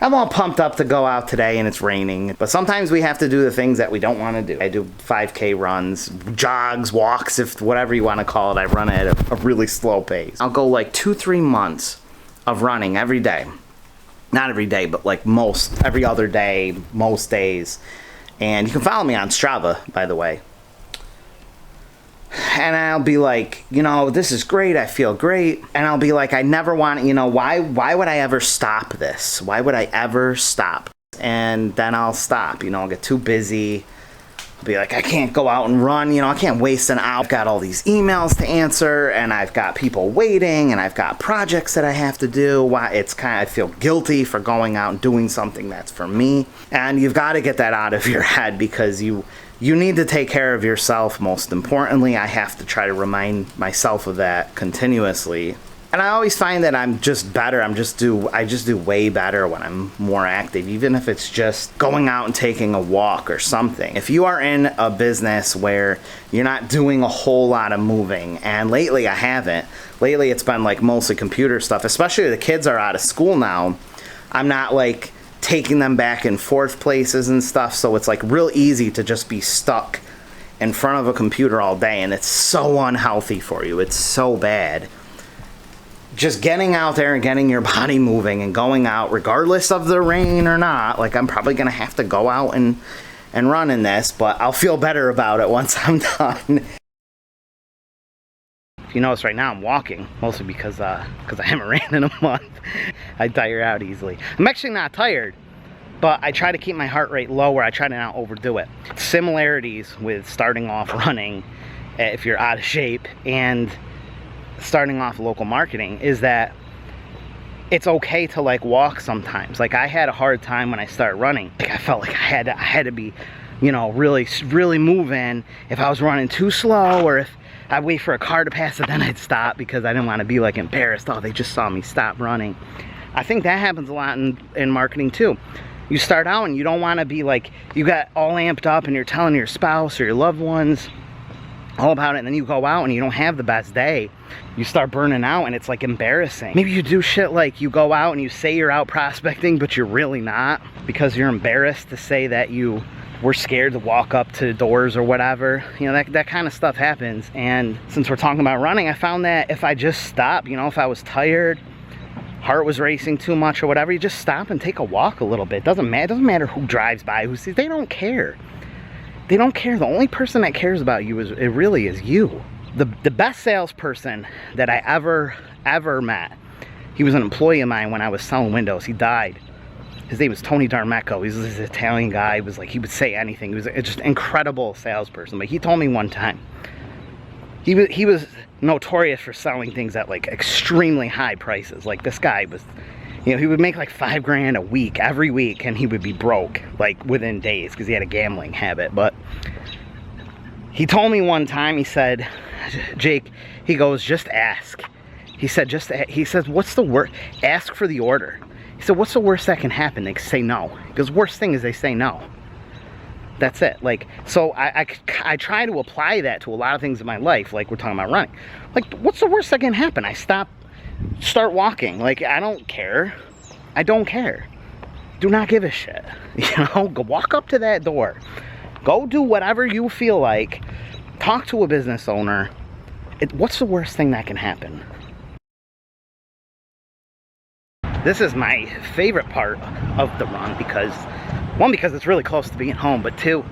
I'm all pumped up to go out today and it's raining, but sometimes we have to do the things that we don't want to do. I do 5K runs, jogs, walks, if whatever you want to call it. I run at a really slow pace. I'll go like 2-3 months of running every day. Not every day, but like every other day, most days. And you can follow me on Strava, by the way. And I'll be like, you know, this is great, I feel great. And I'll be like, I never want, you know, why would I ever stop this? Why would I ever stop? And then I'll stop, you know, I'll get too busy. I'll be like, I can't go out and run, you know, I can't waste an hour. I've got all these emails to answer, and I've got people waiting, and I've got projects that I have to do. I feel guilty for going out and doing something that's for me. And you've got to get that out of your head, because you need to take care of yourself. Most importantly, I have to try to remind myself of that continuously. And I always find that I'm just better. I just do way better when I'm more active, even if it's just going out and taking a walk or something. If you are in a business where you're not doing a whole lot of moving, and lately I haven't. Lately it's been like mostly computer stuff, especially the kids are out of school now. I'm not like taking them back and forth places and stuff, so it's like real easy to just be stuck in front of a computer all day, and it's so unhealthy for you. It's so bad. Just getting out there and getting your body moving and going out, regardless of the rain or not. Like, I'm probably gonna have to go out and run in this, but I'll feel better about it once I'm done. You notice right now I'm walking, mostly because I haven't ran in a month. I tire out easily. I'm actually not tired, but I try to keep my heart rate low, where I try to not overdo it. Similarities with starting off running, if you're out of shape, and starting off local marketing, is that it's okay to like walk sometimes. Like, I had a hard time when I started running. Like, I felt like I had to be, you know, really moving. If I was running too slow, or if I'd wait for a car to pass it, then I'd stop, because I didn't want to be like embarrassed. Oh, they just saw me stop running. I think that happens a lot in marketing too. You start out and you don't want to be like, you got all amped up and you're telling your spouse or your loved ones all about it, and then you go out and you don't have the best day. You start burning out, and it's like embarrassing. Maybe you do shit like you go out and you say you're out prospecting, but you're really not, because you're embarrassed to say that you were scared to walk up to doors or whatever. You know, that kind of stuff happens. And since we're talking about running, I found that if I just stop, you know, if I was tired, heart was racing too much or whatever, you just stop and take a walk a little bit. Doesn't matter who drives by, who sees. They don't care. They don't care. The only person that cares about you is you. The best salesperson that I ever met, he was an employee of mine when I was selling windows. He died. His name was Tony D'Armecco. He's this Italian guy. He was like, he would say anything. He was just an incredible salesperson. But he told me one time, he was notorious for selling things at like extremely high prices. Like, this guy was, you know, he would make like $5 grand a week, every week, and he would be broke like within days, because he had a gambling habit. But he told me one time, he said, Jake, he goes, just ask. He said, he says, what's the worst? Ask for the order. He said, what's the worst that can happen? They say no. Because worst thing is they say no. That's it. Like, so I try to apply that to a lot of things in my life. Like, we're talking about running. Like, what's the worst that can happen? I start walking. Like, I don't care. I don't care. Do not give a shit. You know, go walk up to that door. Go do whatever you feel like. Talk to a business owner. What's the worst thing that can happen? This is my favorite part of the run, because one, because it's really close to being home, but two,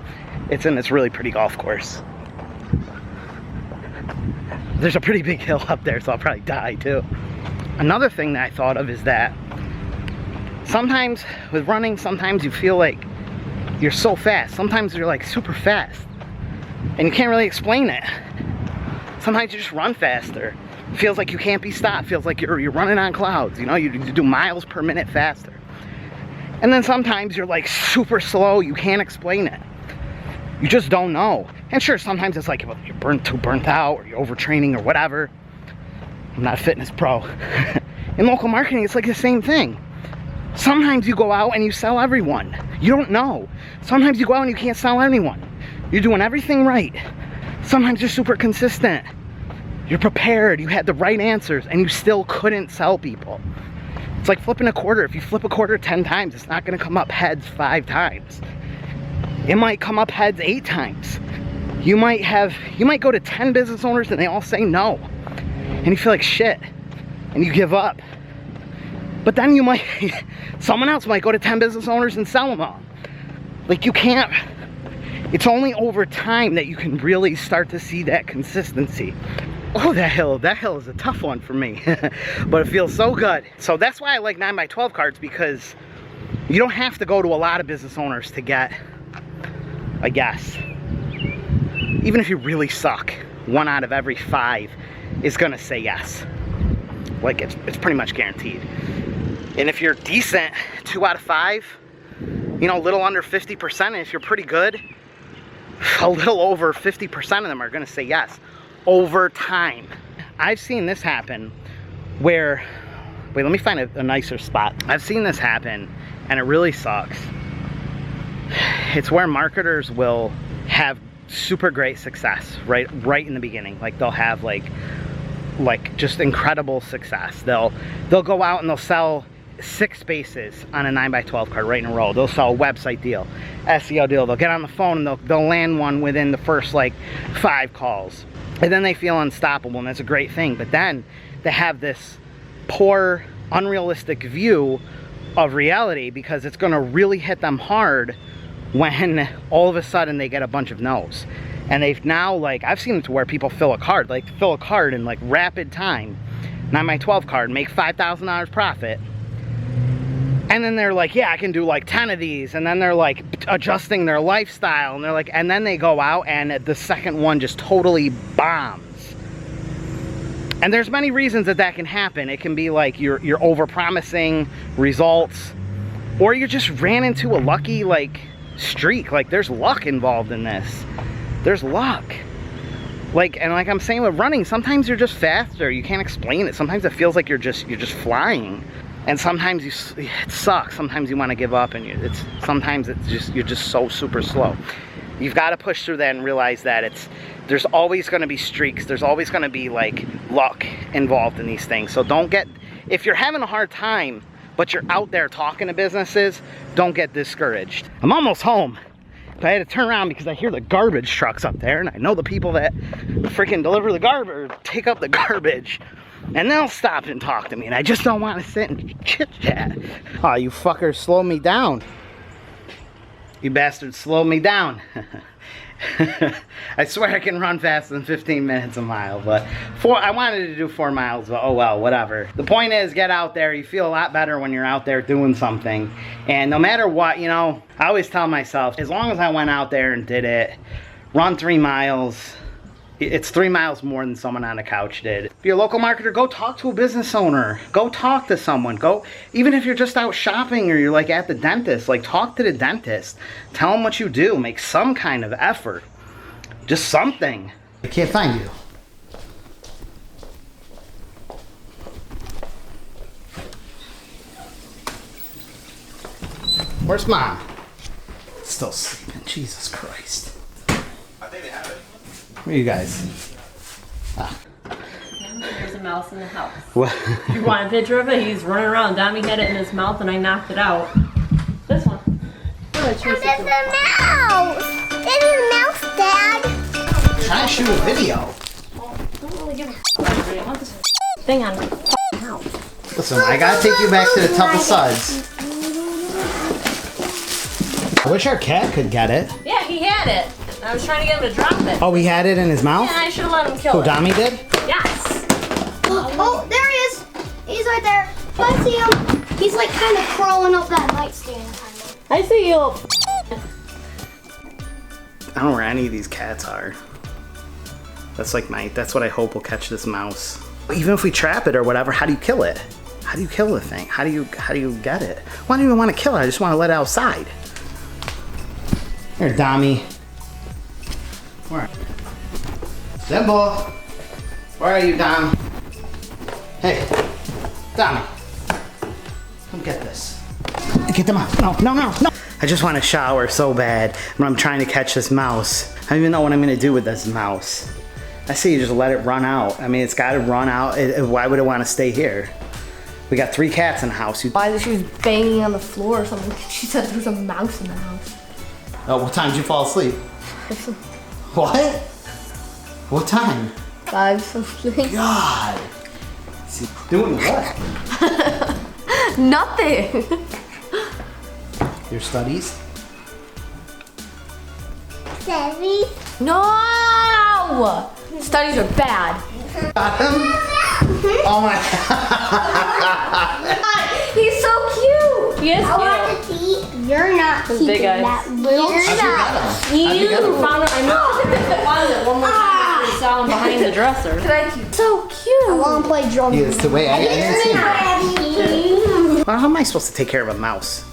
it's in this really pretty golf course. There's a pretty big hill up there, so I'll probably die too. Another thing that I thought of is that sometimes with running, sometimes you feel like you're so fast. Sometimes you're like super fast, and you can't really explain it. Sometimes you just run faster. It feels like you can't be stopped. It feels like you're running on clouds. You know, you do miles per minute faster. And then sometimes you're like super slow. You can't explain it. You just don't know. And sure, sometimes it's like you're too burnt out, or you're overtraining or whatever. I'm not a fitness pro. In local marketing, it's like the same thing. Sometimes you go out and you sell everyone. You don't know. Sometimes you go out and you can't sell anyone. You're doing everything right. Sometimes you're super consistent. You're prepared. You had the right answers, and you still couldn't sell people. It's like flipping a quarter. If you flip a quarter 10 times, it's not gonna come up heads 5 times. It might come up heads 8 times. You might go to 10 business owners and they all say no. And you feel like shit. And you give up. But then someone else might go to 10 business owners and sell them all. Like, you can't, it's only over time that you can really start to see that consistency. Oh, that hill is a tough one for me. But it feels so good. So that's why I like 9x12 cards, because you don't have to go to a lot of business owners to get a yes. Even if you really suck, 1 out of every 5 is gonna say yes. Like, it's pretty much guaranteed. And if you're decent, 2 out of 5, you know, a little under 50%, and if you're pretty good, a little over 50% of them are gonna say yes over time. I've seen this happen where, wait, let me find a nicer spot. I've seen this happen, and it really sucks. It's where marketers will have super great success right in the beginning. Like, they'll have like just incredible success. They'll go out and they'll sell 6 spaces on a 9x12 card right in a row. They'll sell a website deal, SEO deal. They'll get on the phone and they'll land one within the first like 5 calls. And then they feel unstoppable, and that's a great thing. But then they have this poor, unrealistic view of reality, because it's gonna really hit them hard when all of a sudden they get a bunch of no's. And they've now, like, I've seen it to where people fill a card in like rapid time, 9x12 card, make $5,000 profit. And then they're like, yeah, I can do like 10 of these. And then they're like adjusting their lifestyle. And they're like, and then they go out and the second one just totally bombs. And there's many reasons that can happen. It can be like you're over-promising results, or you just ran into a lucky like streak. Like, there's luck involved in this. There's luck. Like, and like I'm saying with running, sometimes you're just faster. You can't explain it. Sometimes it feels like you're just flying. And sometimes it sucks. Sometimes you want to give up, and sometimes you're just so super slow. You've got to push through that and realize that there's always going to be streaks. There's always going to be like luck involved in these things. So if you're having a hard time, but you're out there talking to businesses, don't get discouraged. I'm almost home, but I had to turn around because I hear the garbage trucks up there, and I know the people that freaking deliver the garbage, take up the garbage. And they'll stop and talk to me, and I just don't want to sit and chit-chat. Oh, you fuckers, slow me down. You bastards, slow me down. I swear I can run faster than 15 minutes a mile, but I wanted to do 4 miles, but oh well, whatever. The point is, get out there. You feel a lot better when you're out there doing something. And no matter what, you know, I always tell myself, as long as I went out there and did it, run 3 miles, it's 3 miles more than someone on the couch did. If you're a local marketer, go talk to a business owner. Go talk to someone. Go, even if you're just out shopping or you're like at the dentist, like talk to the dentist. Tell them what you do. Make some kind of effort. Just something. I can't find you. Where's Mom? Still sleeping. Jesus Christ. I think they have it. Where are you guys? Ah. There's a mouse in the house. What? You want a picture of it? He's running around. Dami had it in his mouth and I knocked it out. This one. There's a mouse! There's a mouse, Dad! I'm trying to shoot a video. I don't really give a f***. I want this thing on my f***ing house. Listen, I gotta take you back to the Tub of Suds. I wish our cat could get it. Yeah, he had it. I was trying to get him to drop it. Oh, he had it in his mouth? Yeah, I should have let him kill Who, it. Dami did? Yes. Oh, there he is! He's right there. I see him. He's like kind of crawling up that nightstand. Kind of. I see you. I don't know where any of these cats are. That's what I hope will catch this mouse. Even if we trap it or whatever, how do you kill it? How do you kill the thing? How do you get it? Why do you even want to kill it? I just want to let it outside. Here, Dami. Where? Dimple! Where are you, Dom? Hey, Dami. Come get this. Get them out. No. I just want to shower so bad when I'm trying to catch this mouse. I don't even know what I'm going to do with this mouse. I say you just let it run out. I mean, it's got to run out. Why would it want to stay here? We got 3 cats in the house. Why she was banging on the floor or something. She said there was a mouse in the house. Oh, what time did you fall asleep? What? What time? 5 something. God. Is he doing what? Nothing. Your studies? Seven. No! Studies are bad. Got him? Oh my God. He's so cute. He is I want cute. to see. You're not His keeping big eyes. that little How'd you get him? How'd you get him? Found it. I know. Found it one more time. We saw him behind the dresser. So cute. I want to play drums. He is the way I didn't see him. Daddy. Well, how am I supposed to take care of a mouse?